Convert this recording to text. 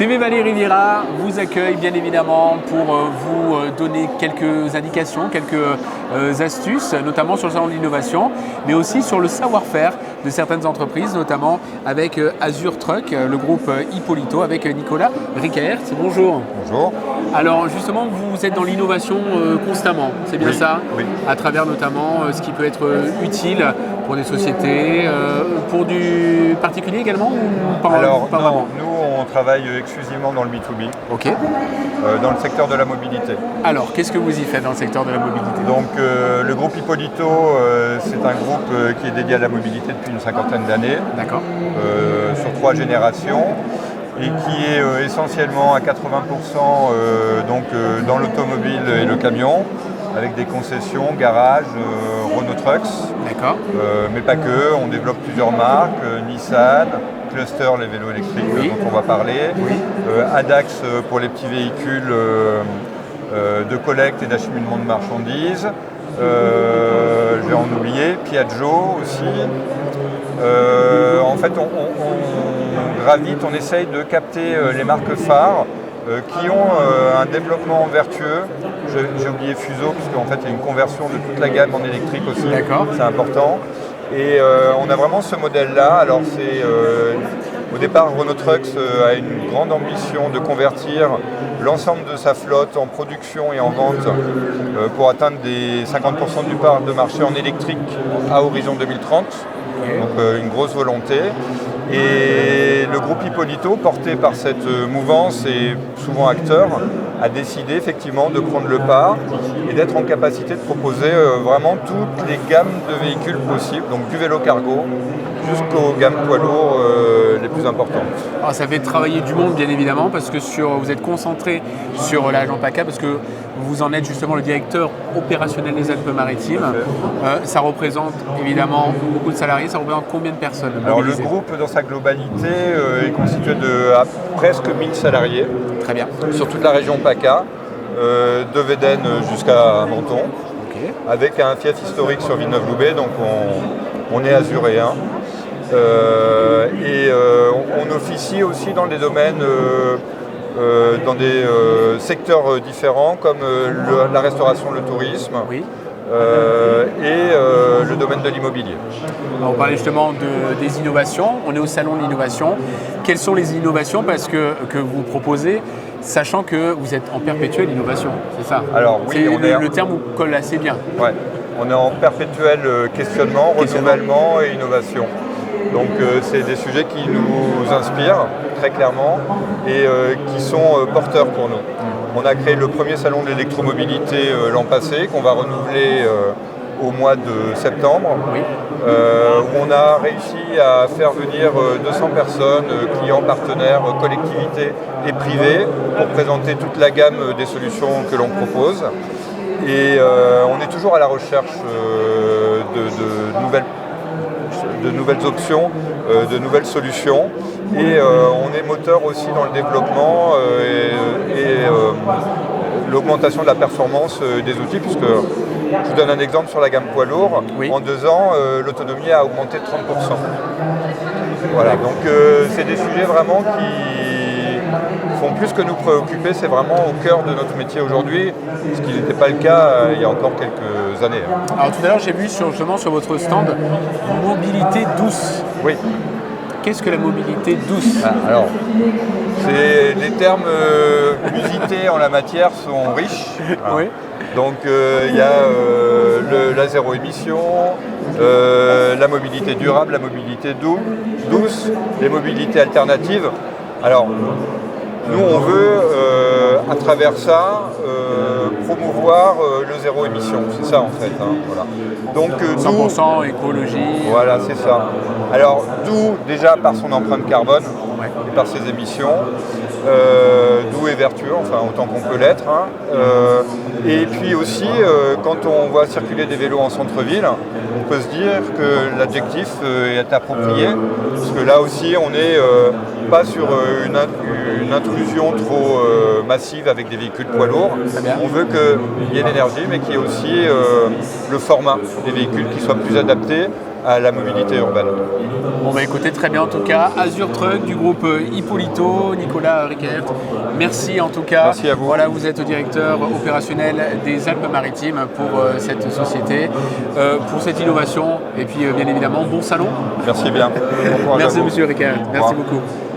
TV Vallée Riviera vous accueille bien évidemment pour vous donner quelques indications, quelques astuces, notamment sur le salon de l'innovation, mais aussi sur le savoir-faire de certaines entreprises, notamment avec Azure Truck, le groupe Hippolito, avec Nicolas Rickert. Bonjour. Bonjour. Alors justement, vous êtes dans l'innovation constamment, c'est bien ça? Oui. À travers notamment ce qui peut être utile pour des sociétés, pour du particulier également ou pas? Alors pas non, vraiment. nous on travaille exclusivement dans le B2B, Ok. dans le secteur de la mobilité. Alors, qu'est-ce que vous y faites dans le secteur de la mobilité? Donc le groupe Hippolito, c'est un groupe qui est dédié à la mobilité depuis une cinquantaine d'années, D'accord. sur 3 générations, et qui est essentiellement à 80% dans l'automobile et le camion, avec des concessions, garages, Renault Trucks, D'accord. mais pas que, on développe plusieurs marques, Nissan, Cluster, les vélos électriques Oui. dont on va parler, Oui. Adax pour les petits véhicules de collecte et d'acheminement de marchandises, je vais en oublier, Piaggio aussi. En fait, on gravite, on essaye de capter les marques phares qui ont un développement vertueux. J'ai oublié Fuso, puisqu'en fait il y a une conversion de toute la gamme en électrique aussi, c'est important. Et on a vraiment ce modèle-là. Alors c'est au départ, Renault Trucks a une grande ambition de convertir l'ensemble de sa flotte en production et en vente pour atteindre des 50% du part de marché en électrique à horizon 2030. Donc une grosse volonté. Et le groupe Hippolito, porté par cette mouvance et souvent acteur, a décidé effectivement de prendre le pas et d'être en capacité de proposer vraiment toutes les gammes de véhicules possibles, donc du vélo cargo jusqu'aux gammes poids lourds les plus importantes. Alors, ça fait travailler du monde bien évidemment parce que vous êtes concentré sur la région PACA parce que vous en êtes justement le directeur opérationnel des Alpes-Maritimes. Ça représente évidemment beaucoup de salariés, ça représente combien de personnes? Alors le groupe dans sa globalité est constitué de presque 1000 salariés. Très bien. Sur toute la région PACA, de Védène jusqu'à Menton, avec un fief historique sur Villeneuve-Loubet, donc on est azuréen. On officie aussi dans des domaines, dans des secteurs différents comme la restauration, le tourisme. Oui. Le domaine de l'immobilier. On parlait justement des innovations, on est au salon de l'innovation. Quelles sont les innovations que vous proposez, sachant que vous êtes en perpétuelle innovation, c'est ça? Alors oui, le terme vous colle assez bien. Ouais. On est en perpétuel questionnement, renouvellement et innovation. Donc c'est des sujets qui nous inspirent très clairement et qui sont porteurs pour nous. On a créé le premier salon de l'électromobilité l'an passé, qu'on va renouveler au mois de septembre, où on a réussi à faire venir 200 personnes, clients, partenaires, collectivités et privés, pour présenter toute la gamme des solutions que l'on propose. Et on est toujours à la recherche de nouvelles options, de nouvelles solutions. Et on est moteur aussi dans le développement et l'augmentation de la performance des outils, puisque je vous donne un exemple sur la gamme poids lourd. Oui. En 2 ans, l'autonomie a augmenté de 30%. Voilà, donc c'est des sujets vraiment qui font plus que nous préoccuper, c'est vraiment au cœur de notre métier aujourd'hui, ce qui n'était pas le cas il y a encore quelques années. Alors tout à l'heure j'ai vu justement sur votre stand mobilité douce. Oui. Qu'est-ce que la mobilité douce? Alors, les termes usités en la matière sont riches. Oui. Donc il y a la zéro émission, la mobilité durable, la mobilité douce, les mobilités alternatives. Alors, nous on veut à travers ça promouvoir le zéro émission, c'est ça en fait. Voilà. Donc 100% écologie. Voilà, c'est ça. Alors d'où déjà par son empreinte carbone et par ses émissions, d'où est vertueux, enfin autant qu'on peut l'être. Et puis aussi, quand on voit circuler des vélos en centre-ville, on peut se dire que l'adjectif est approprié, parce que là aussi on n'est pas sur une intrusion trop massive avec des véhicules poids lourds. On veut qu'il y ait l'énergie, mais qu'il y ait aussi le format des véhicules qui soit plus adapté à la mobilité urbaine. Bon bah écoutez, très bien en tout cas. Azure Truck du groupe Hippolito, Nicolas Rickert. Merci en tout cas. Merci à vous. Voilà, vous êtes directeur opérationnel des Alpes-Maritimes pour cette société, pour cette innovation. Et puis bien évidemment, bon salon. Merci bien. Bon courage à Merci vous. Monsieur Rickert. Au Merci revoir. beaucoup.